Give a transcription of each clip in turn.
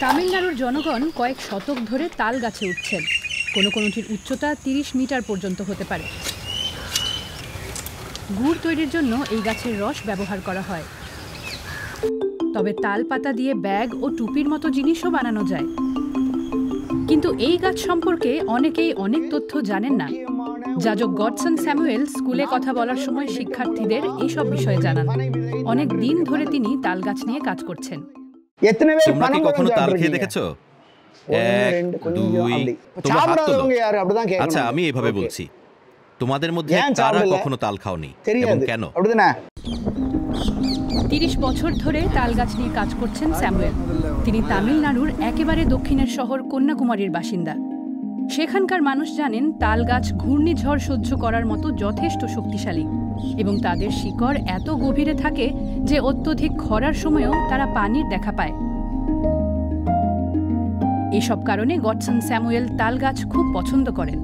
তামিলনাড়ুর জনগণ কয়েক শতক ধরে তাল গাছে উঠছেন। কোনো কোনোটির উচ্চতা 30 মিটার পর্যন্ত হতে পারে। গুড় তৈরির জন্য এই গাছের রস ব্যবহার করা হয়। তবে তাল পাতা দিয়ে ব্যাগ ও টুপির মতো জিনিসও বানানো যায়। কিন্তু এই গাছ সম্পর্কে অনেকেই অনেক তথ্য জানেন না। যাজক গডসন স্যামুয়েল স্কুলে কথা বলার সময় শিক্ষার্থীদের এইসব বিষয়ে জানান। অনেক দিন ধরে তিনি তাল গাছ নিয়ে কাজ করছেন। তোমরা কি কখনো তাল খেয়ে দেখেছো? 1 2 তোমরা হাত তোলো। আচ্ছা, আমি এভাবে বলছি, তোমাদের মধ্যে কারা কখনো তাল খাওনি এবং কেন? 30 বছর ধরে তাল গাছ নিয়ে কাজ করছেন স্যামুয়েল। তিনি তামিলনাড়ুর একেবারে দক্ষিণের শহর কন্যাকুমারীর বাসিন্দা। সেখানকার মানুষ জানেন তাল গাছ ঘূর্ণিঝড় সহ্য করার মতো যথেষ্ট শক্তিশালী এবং তাদের শিকড় এত গভীরে থাকে যে অত্যধিক খরার সময়ও তারা পানির দেখা পায়। এসব কারণে গডসন স্যামুয়েল তাল গাছ খুব পছন্দ করেন।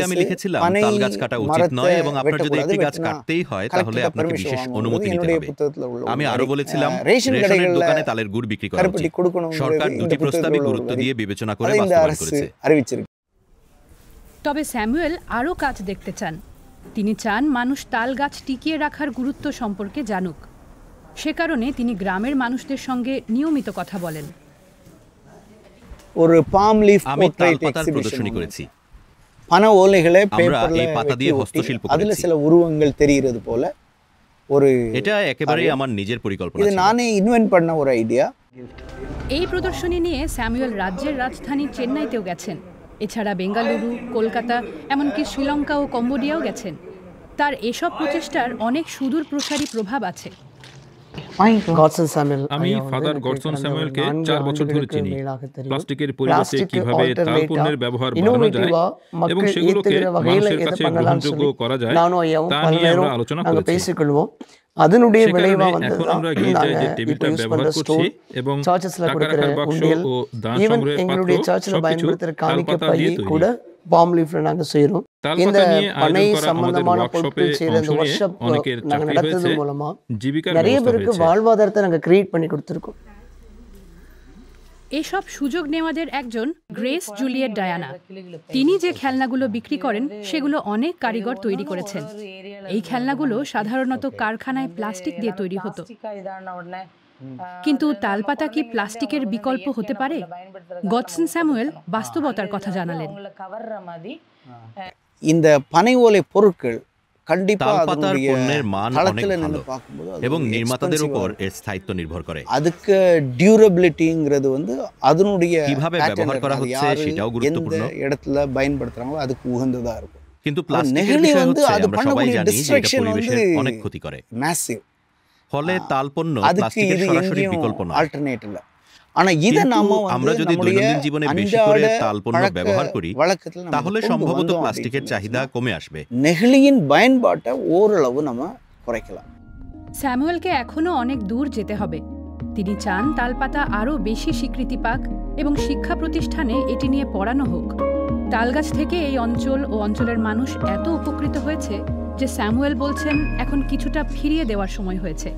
আমি লিখেছিলাম তাল গাছ কাটা উচিত নয় এবং আপনার যদি একটি গাছ কাটতেই হয় তাহলে আপনাকে বিশেষ অনুমতি নিতে হবে। আমি আরো বলেছিলাম রেশনের দোকানে তালের গুড় বিক্রি করা উচিত। সরকার দুটি প্রস্তাবই গুরুত্ব দিয়ে বিবেচনা করে বাস্তবায়ন করেছে। তবে স্যামুয়েল আরো কাজ দেখতে চান। তিনি চান মানুষ তাল গাছ টিকিয়ে রাখার গুরুত্ব সম্পর্কে জানুক। সে কারণে তিনি গ্রামের মানুষদের সঙ্গে নিয়মিত কথা বলেন। আমি তাল পাতার প্রদর্শনী করেছি। আমরা এই পাতা দিয়ে হস্তশিল্প করেছি। এটা একেবারেই আমার নিজের পরিকল্পনা ছিল। এই প্রদর্শনী নিয়ে স্যামুয়েল রাজ্যের রাজধানী চেন্নাইতেও গেছেন। এছাড়া বেঙ্গালুরু, কলকাতা, এমনকি শ্রীলঙ্কা ও কম্বোডিয়াও গেছেন। তার এসব প্রচেষ্টার অনেক সুদূর প্রসারী প্রভাব আছে। আমি ফাদার গডসন স্যামুয়েলকে 4 বছর ধরে চিনি। প্লাস্টিকের পরিবর্তে কিভাবে তাল পণ্যের ব্যবহার বাড়ানো যায় এবং সেগুলোকে মানুষের কাছে গ্রহণযোগ্য করা যায় তা নিয়ে আমরা আলোচনা করেছি। এখন আমরা গির্জায় যে টেবিলটা ব্যবহার করছি এবং টাকা রাখার বাক্স ও দান সংগ্রহের পাত্র সবকিছু তাল পাতা দিয়ে তৈরি। তালপাতা নিয়ে আয়োজন করা আমাদের ওয়ার্কশপে অংশ নিয়ে অনেকের চাকরি হয়েছে, জীবিকার ব্যবস্থা হয়েছে। এসব সুযোগ নেওয়াদের একজন গ্রেস জুলিয়েট ডায়ানা। তিনি যে খেলনাগুলো বিক্রি করেন সেগুলো অনেক কারিগর তৈরি করেছেন। এই খেলনাগুলো সাধারণত কারখানায় প্লাস্টিক দিয়ে তৈরি হতো। কিন্তু তালপাতা কি প্লাস্টিকের বিকল্প হতে পারে? গডসন স্যামুয়েল বাস্তবতার কথা জানালেন। তালপাতার পণ্যের মান অনেক ভালো এবং নির্মাতাদের উপর এর স্থায়িত্ব নির্ভর করে। কিভাবে ব্যবহার করা হচ্ছে সেটাও গুরুত্বপূর্ণ। কিন্তু প্লাস্টিকের বিষয় হচ্ছে আমরা সবাই জানি যে এটা পরিবেশের অনেক ক্ষতি করে। ফলে তাল পণ্য প্লাস্টিকের সরাসরি বিকল্প নয়। আমরা যদি দৈনন্দিন জীবনে বেশি করে তাল পণ্য ব্যবহার করি তাহলে সম্ভবত প্লাস্টিকের চাহিদা কমে আসবে। স্যামুয়েলকে এখনো অনেক দূর যেতে হবে। তিনি চান তালপাতা আরও বেশি স্বীকৃতি পাক এবং শিক্ষা প্রতিষ্ঠানে এটি নিয়ে পড়ানো হোক। তালগাছ থেকে এই অঞ্চল ও অঞ্চলের মানুষ এত উপকৃত হয়েছে যে স্যামুয়েল বলছেন এখন কিছুটা ফিরিয়ে দেওয়ার সময় হয়েছে।